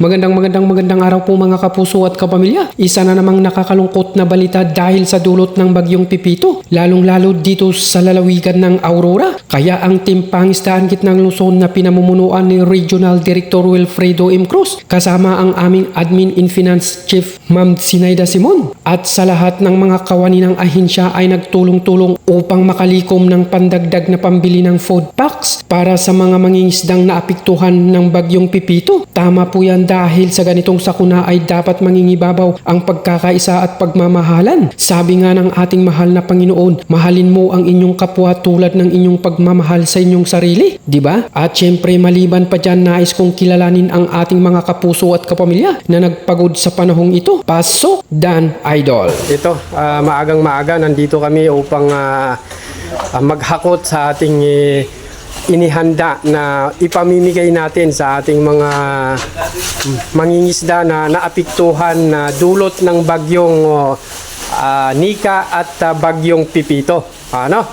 Magandang araw po mga kapuso at kapamilya. Isa na namang nakakalungkot na balita dahil sa dulot ng bagyong Pipito, lalong-lalo dito sa lalawigan ng Aurora. Kaya ang Team Pangisdaan Gitnang Luzon na pinamumunuan ni Regional Director Wilfredo M. Cruz kasama ang aming Admin and Finance Chief Ma'am Sinaida Simon at sa lahat ng mga kawani ng ahensya ay nagtulong-tulong upang makalikom ng pandagdag na pambili ng food packs para sa mga mangingisdang naapektuhan ng bagyong Pipito. Tama po yan dahil sa ganitong sakuna ay dapat mangingibabaw ang pagkakaisa at pagmamahalan. Sabi nga ng ating mahal na Panginoon, mahalin mo ang inyong kapwa tulad ng inyong pagmamahal sa inyong sarili. Diba? At syempre maliban pa dyan, nais kong kilalanin ang ating mga kapuso at kapamilya na nagpagod sa panahong ito. Pasok Dan Idol. Ito, maagang maaga nandito kami upang maghakot sa ating inihanda na ipamimigay natin sa ating mga mangingisda na naapektuhan na dulot ng bagyong Nika at bagyong Pipito. Ano?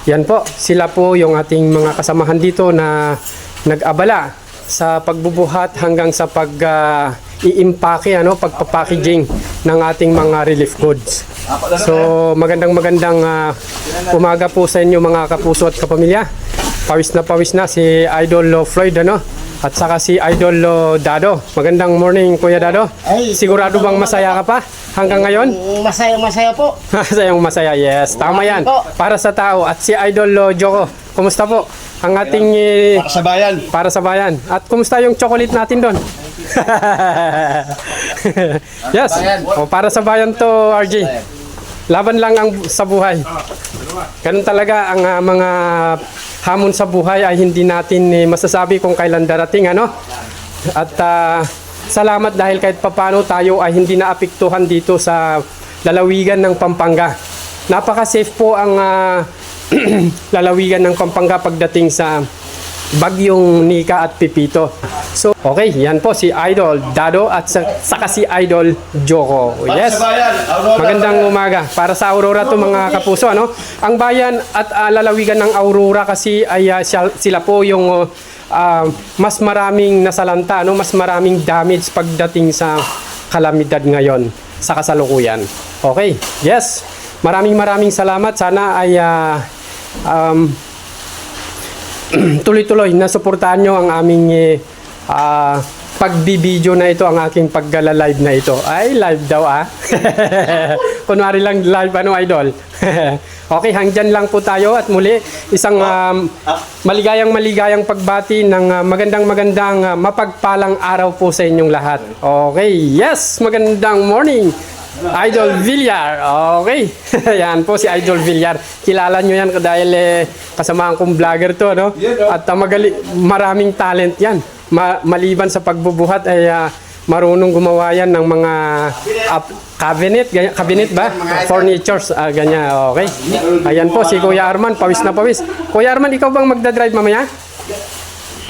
Yan po, sila po yung ating mga kasamahan dito na nag-abala sa pagbubuhat hanggang sa pag-iimpake, pagpapackaging ng ating mga relief goods. So magandang umaga po sa inyo mga kapuso at kapamilya. Pawis na si Idol Floyd at saka si Idol Dado. Magandang morning Kuya Dado. Ay, sigurado bang masaya ka pa hanggang ngayon? Masaya po. Masaya, yes. Tama yan. Para sa tao. At si Idol Joko, kumusta po? Ang ating para sa bayan. At kumusta yung chocolate natin doon? Yes. Para sa bayan to, RJ. Laban lang ang sa buhay. Ganun talaga ang mga hamon sa buhay ay hindi natin masasabi kung kailan darating, At salamat dahil kahit papano tayo ay hindi naapektuhan dito sa lalawigan ng Pampanga. Napaka-safe po ang lalawigan ng Pampanga pagdating sa bagyong Nika at Pipito. So, okay, yan po si Idol Dado at saka si Idol Joko. Yes. Magandang umaga para sa Aurora to mga kapuso, Ang bayan at lalawigan ng Aurora kasi ay sila po yung mas maraming nasalanta, mas maraming damage pagdating sa kalamidad ngayon sa kasalukuyan. Okay. Yes. Maraming salamat. Sana ay tuloy-tuloy na suportahan nyo ang aming pagbibideo na ito, ang aking pagla-live na ito. Ay, live daw Kunwari lang live, Idol. Okay, hanggang lang po tayo at muli isang maligayang pagbati ng magandang mapagpalang araw po sa inyong lahat. Okay, yes, magandang morning. Idol Villar. Okay. Yan po si Idol Villar. Kilala nyo yan dahil kasamahan kong vlogger to, At maraming talent yan. Maliban sa pagbubuhat ay marunong gumawa yan ng mga cabinet ba? Furnitures, ganyan. Okay. Ayan po si Kuya Arman, pawis na pawis. Kuya Arman, ikaw bang magdadrive mamaya?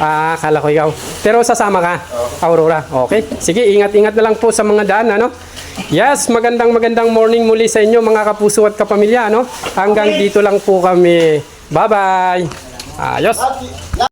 Akala ko ikaw. Pero sasama ka, Aurora. Okay. Sige, ingat-ingat na lang po sa mga daan, Yes, magandang morning muli sa inyo mga kapuso at kapamilya, Hanggang dito lang po kami. Bye-bye. Ayos.